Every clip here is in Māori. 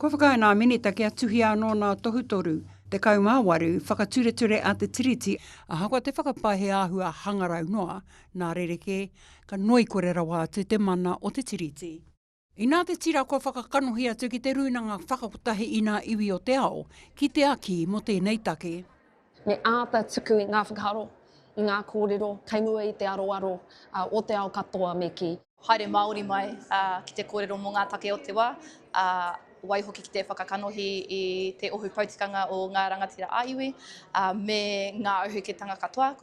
Ko whakaina minita kia tuhi anō nā tohutoru, Te Ao Māori, whakature a Te Tiriti, a hako te whakapahe āhua hangarau noa, nā rereke, ka noi kore rawa atu te mana o Te Tiriti. I nā te tira ko whakakanohi atu ki te runanga whakapotahi i nā iwi o te ao, ki te aki mo tēnei take. Me āta tuku i ngā whakaro, i ngā kōrero, kaimua i te aroaro o te ao katoa me ki. Haere Māori mai ki te kōrero mō ngā take o te wā, waihoki ki te whakakanohi i te ohu pautikanga o ngā rangatira āiwi, me ngā ohuketanga katoa.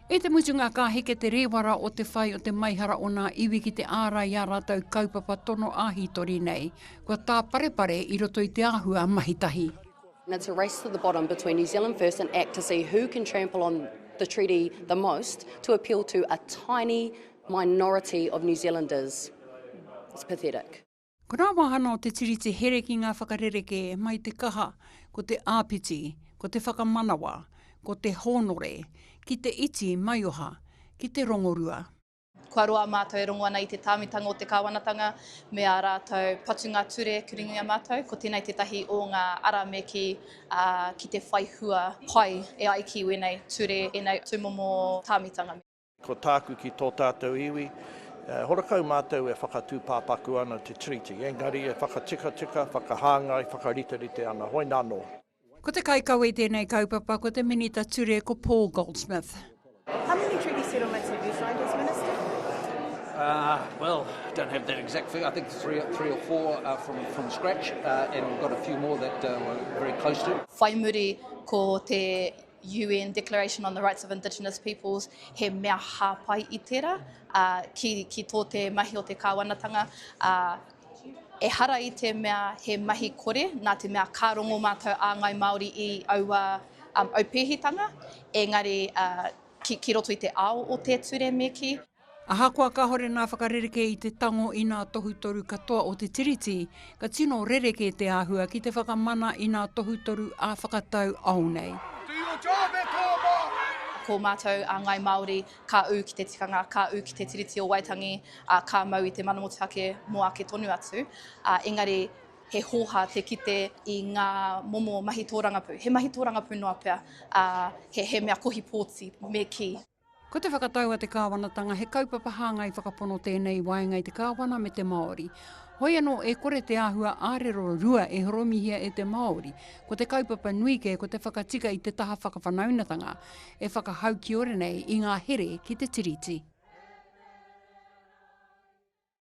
E te mutunga ka heke te rewara o te whai o te maihara o ngā iwi ki te ārai a rātou kaupapa tono āhitori nei, kua tā parepare i roto i te āhua mahitahi. And it's a race to the bottom between New Zealand First and ACT to see who can trample on the treaty the most to appeal to a tiny minority of New Zealanders. It's pathetic. Ko rā wāhana o Te Tiriti here ki ngā whakarereke mai te kaha, ko te āpiti, ko te whakamanawa, ko te honore, ki te iti maioha, ki te rongorua. Kua roa mātou e rongo ana i te tāmitanga o te kāwanatanga, me a rātou patunga ture kuringia mātou, ko tēnei tetahi o ngā ara me ki te whaihua pai e ai ki wenei ture e nei tūmomo tāmitanga. Ko tāku ki tō tātou iwi, horakau mātou e whakatū pāpaku ana te treaty. Engari e whakatika, whakahāngai, whakariterite ana. Hoi nāno. Ko te kaikau e tēnei kaupapa, ko te minita ture ko Paul Goldsmith. How many treaty settlements have you signed as Minister? Well, don't have that exact figure. I think three or four from scratch, and we've got a few more that we're very close to. Whai muri ko te UN Declaration on the Rights of Indigenous Peoples, he mea hāpai i tērā, ki tō te mahi o te kāwanatanga, e hara i te mea he mahi kore, nā te mea kārongo mātou a ngai Māori i aua aupehitanga, engari ki roto i te ao o te ture me ki. Aha kua ka hore nā whakarereke i te tango i nā tohutoru katoa o Te Tiriti, ka tino rereke te āhua ki te whakamana i nā tohutoru a whakatau au nei. Ko mātou a ngai Māori, ka u ki te tikanga, ka u ki te tiriti o Waitangi, ka mau i te manamotuake mo ake tonu atu. Engari, he hoha te kite i ngā momo mahi tōrangapu. He mahi tōrangapu noa pia, he mea kohi pōti me ki. Ko te whakatau a te kāwanatanga, he kaupapa hāngai whakapono tēnei waenga i te kāwana me te Māori. Hoi anō e kore te āhua ārero rua e horomihia e te Māori, ko te kaupapa nuike ko te whakatika i te taha whakawhanaunatanga, e whakahau ki ore nei i ngā here ki te Tiriti.